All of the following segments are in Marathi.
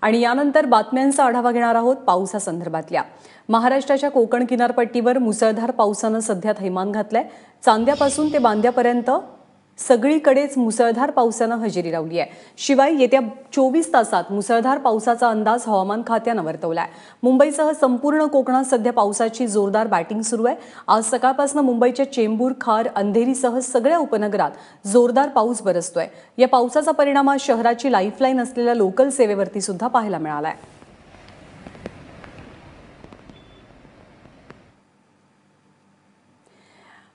आणि यानंतर बातम्यांचा आढावा घेणार आहोत पावसासंदर्भातल्या। महाराष्ट्राच्या कोकण किनारपट्टीवर मुसळधार पावसानं सध्या थैमान घातलंय। चांद्यापासून ते बांद्यापर्यंत सगळीकडेच मुसळधार पावसानं हजेरी लावली आहे। शिवाय येत्या 24 तासात मुसळधार पावसाचा अंदाज हवामान खात्यानं वर्तवलाय। मुंबईसह संपूर्ण कोकणात सध्या पावसाची जोरदार बॅटिंग सुरू आहे। आज सकाळपासून मुंबईच्या चेंबूर, खार, अंधेरीसह सगळ्या उपनगरात जोरदार पाऊस बरसतोय। या पावसाचा परिणाम आज शहराची लाईफलाईन असलेल्या लोकल सेवेवरती सुद्धा पाहायला मिळालाय।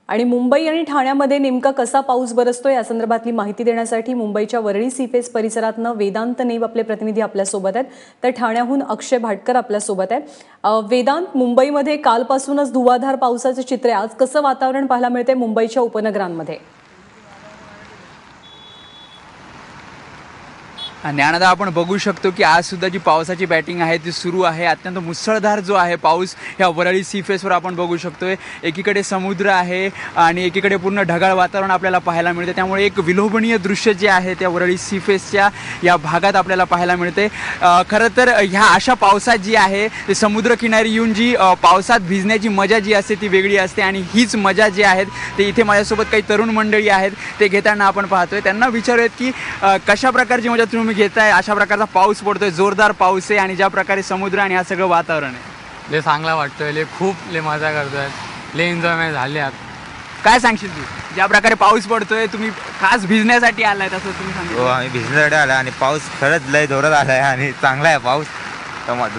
आणि मुंबई आणि ठाण्यामध्ये नेमका कसा पाऊस बरसतोय या संदर्भातली माहिती देण्यासाठी मुंबईच्या वरळी सीफेस परिसरातनं वेदांत नेब आपले प्रतिनिधी आपल्यासोबत आहेत, तर ठाण्याहून अक्षय भाटकर आपल्यासोबत आहे। वेदांत, मुंबईमध्ये कालपासूनच धुवाधार पावसाचे चित्र आहे। आज कसं वातावरण पाहायला मिळते मुंबईच्या उपनगरांमध्ये? ज्ञानदा, आपण बघू शकतो की आज सुद्धा जी पावसाची बॅटिंग आहे ती सुरू आहे। अत्यंत मुसळधार जो आहे पाऊस ह्या वरळी सीफेसवर आपण बघू शकतोय। एकीकडे समुद्र आहे आणि एकीकडे पूर्ण ढगाळ वातावरण आपल्याला पाहायला मिळते। त्यामुळे एक विलोभनीय दृश्य जे आहे त्या वरळी सीफेसच्या या भागात आपल्याला पाहायला मिळते। खरं तर ह्या अशा पावसात जी आहे ते समुद्रकिनारी येऊन जी पावसात भिजण्याची मजा जी असते ती वेगळी असते आणि हीच मजा जी आहे ते इथे माझ्यासोबत काही तरुण मंडळी आहेत ते घेताना आपण पाहतोय। त्यांना विचारूयात की कशा प्रकारची मजा तुम्ही घेताय? अशा प्रकारचा पाऊस पडतोय, जोरदार पाऊस आहे आणि ज्या प्रकारे समुद्र आणि हा सगळं वातावरण आहे लय चांगला वाटतोय, लय खूप लय मजा करतोय, लय एन्जॉयमेंट झाली। काय सांगशील तू? ज्या प्रकारे पाऊस पडतोय, तुम्ही खास भिजण्यासाठी आलाय असं तुम्ही सांगितलं? हो, आम्ही भिजण्यासाठी आलाय आणि पाऊस खरंच लय जोरात आलाय आणि चांगला आहे पाऊस,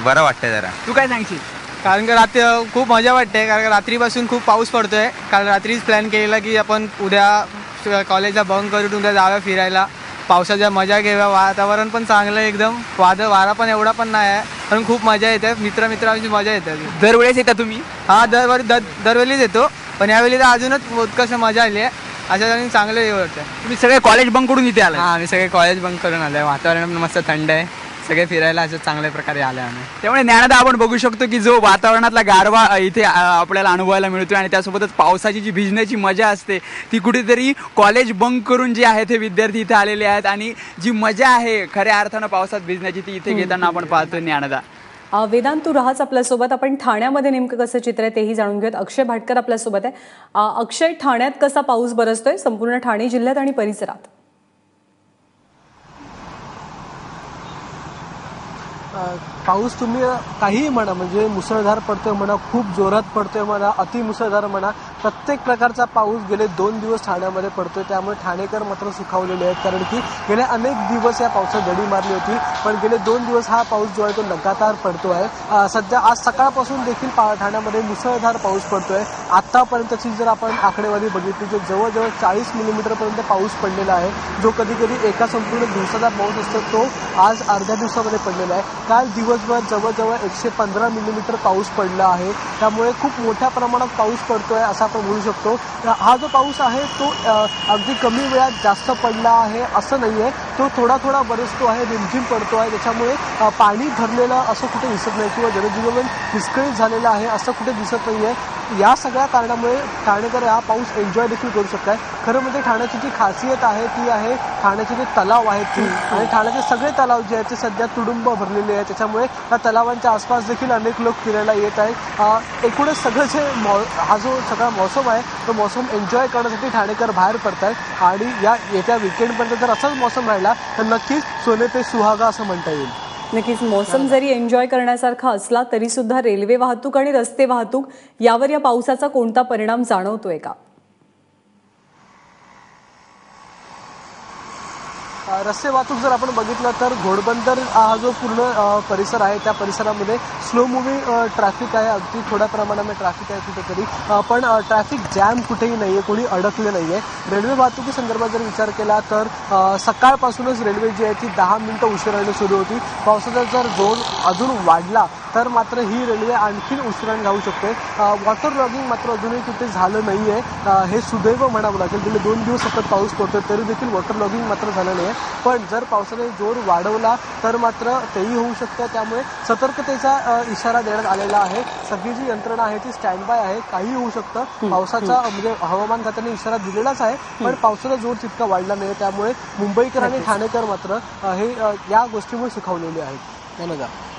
बरं वाटतंय जरा। तू काय सांगशील? कारण का रात्री खूप मजा वाटते, कारण रात्रीपासून खूप पाऊस पडतोय। कारण रात्रीच प्लॅन केलेला की आपण उद्या कॉलेजला बंक करून उद्या जाऊया फिरायला, पावसाच्या मजा घेऊया। वातावरण पण चांगलं आहे एकदम, वारा पण एवढा पण नाही आहे, पण खूप मजा येते। मित्रांची मजा येते। दरवेळेस येता तुम्ही? हा, दरवेळीच येतो, पण यावेळी तर अजूनच उत्कर्ष मजा आली आहे। अशा चांगलं हे वाटतं। तुम्ही सगळे कॉलेज बंक करून इथे आला? हां, आम्ही सगळे कॉलेज बंक करून आलो आहे। वातावरण पण मस्त थंड आहे, सगळे फिरायला असं चांगल्या प्रकारे आले आम्ही। त्यामुळे ज्ञानदा, आपण बघू शकतो की जो वातावरणातला गारवा इथे आपल्याला अनुभवायला मिळतोय आणि त्यासोबतच पावसाची जी भिजण्याची मजा असते ती कुठेतरी कॉलेज बंक करून जे आहे ते विद्यार्थी इथे आलेले आहेत आणि जी मजा आहे खऱ्या अर्थानं पावसात भिजण्याची ती इथे घेताना आपण पाहतोय। ज्ञानदा, वेदांत, तू राहाच आपल्यासोबत। आपण ठाण्यामध्ये नेमकं कसं चित्र आहे तेही जाणून घेऊयात। अक्षय भाटकर आपल्यासोबत आहे। अक्षय, ठाण्यात कसा पाऊस बरसतोय संपूर्ण ठाणे जिल्ह्यात आणि परिसरात? पाऊस तुम्ही काहीही म्हणा, म्हणजे मुसळधार पडतोय म्हणा, खूप जोरात पडतोय म्हणा, अतिमुसळधार म्हणा, प्रत्येक प्रकारचा पाऊस गेले 2 दिवस ठाण्यामध्ये पडतोय। त्यामुळे ठाणेकर मात्र सुखावलेले आहेत, कारण की गेले अनेक दिवस या पावसात दडी मारली होती, पण गेले 2 दिवस हा पाऊस जो आहे तो लगातार पडतो आहे। सध्या आज सकाळपासून देखील ठाण्यामध्ये मुसळधार पाऊस पडतोय। आत्तापर्यंतची जर आपण आकडेवारी बघितली तर जवळजवळ 40 मिलीमीटरपर्यंत पाऊस पडलेला आहे, जो कधी कधी एका संपूर्ण दिवसाचा पाऊस असतो तो आज अर्ध्या दिवसामध्ये पडलेला आहे। काल दिवसभर जवळजवळ 115 मिलीमीटर पाऊस पडला आहे। त्यामुळे खूप मोठ्या प्रमाणात पाऊस पडतोय असं आपण म्हणू शकतो। हा जो पाऊस आहे तो अगदी कमी वेळात जास्त पडला आहे असं नाही आहे, तो थोडा थोडा बरसतो आहे, रिमझिम पडतो आहे। त्याच्यामुळे पाणी भरलेलं असं कुठे दिसत नाही किंवा जनजीवन विस्कळीत झालेलं आहे असं कुठे दिसत नाही आहे। या सगळ्या कारणामुळे ठाणेकर हा पाऊस एन्जॉय देखील करू शकतात। खरं म्हणजे ठाण्याची जी खासियत आहे ती आहे ठाण्याचे जे तलाव आहेत आणि ठाण्याचे सगळे तलाव जे आहेत ते सध्या तुडुंब भरलेले आहेत। त्याच्यामुळे या तलावांच्या आसपास देखील अनेक लोक फिरायला येत आहेत। एकूणच सगळं जे हा जो सगळा मौसम आहे तो मौसम एन्जॉय करण्यासाठी ठाणेकर बाहेर पडतात आणि या येत्या वीकेंडपर्यंत जर असाच मौसम राहिला तर नक्कीच सोने पे सुहागा असं म्हणता येईल। नक्कीच मौसम जरी एन्जॉय करण्यासारखा असला तरी सुद्धा रेल्वे वाहतूक आणि रस्ते वाहतूक यावर या पावसाचा कोणता परिणाम जाणवतोय का? रस्ते वाहतूक जर आपण बघितलं तर घोडबंदर हा जो पूर्ण परिसर आहे त्या परिसरामध्ये स्लो मूव्हिंग ट्रॅफिक आहे, अगदी थोड्या प्रमाणामध्ये ट्रॅफिक आहे कुठेतरी, पण ट्रॅफिक जॅम कुठेही नाही आहे, कोणी अडकले नाही आहे। रेल्वे वाहतुकी संदर्भात जर विचार केला तर सकाळपासूनच रेल्वे जी आहे ती 10 मिनिटं उशिराने सुरू होती। पावसाचा जर जोर अजून वाढला तर मात्र ही रेल्वे आणखीन उशिराने धावू शकते। वॉटर लॉगिंग मात्र अजूनही कुठे झालं नाही आहे, हे सुदैव म्हणावं लागेल। गेले 2 दिवस सतत पाऊस पडतोय तरी देखील वॉटर लॉगिंग मात्र झालं नाही आहे, पण जर पावसाने जोर वाढवला तर मात्र तेही होऊ शकतं। त्यामुळे सतर्कतेचा इशारा देण्यात आलेला आहे। सगळी जी यंत्रणा आहे ती स्टँड बाय आहे, काही होऊ शकतं। पावसाचा म्हणजे हवामान खात्याने इशारा दिलेलाच आहे, पण पावसाचा जोर तितका वाढला नाही, त्यामुळे मुंबईकर आणि ठाणेकर मात्र हे या गोष्टीमुळे सुखावलेले आहेत। धन्यवाद.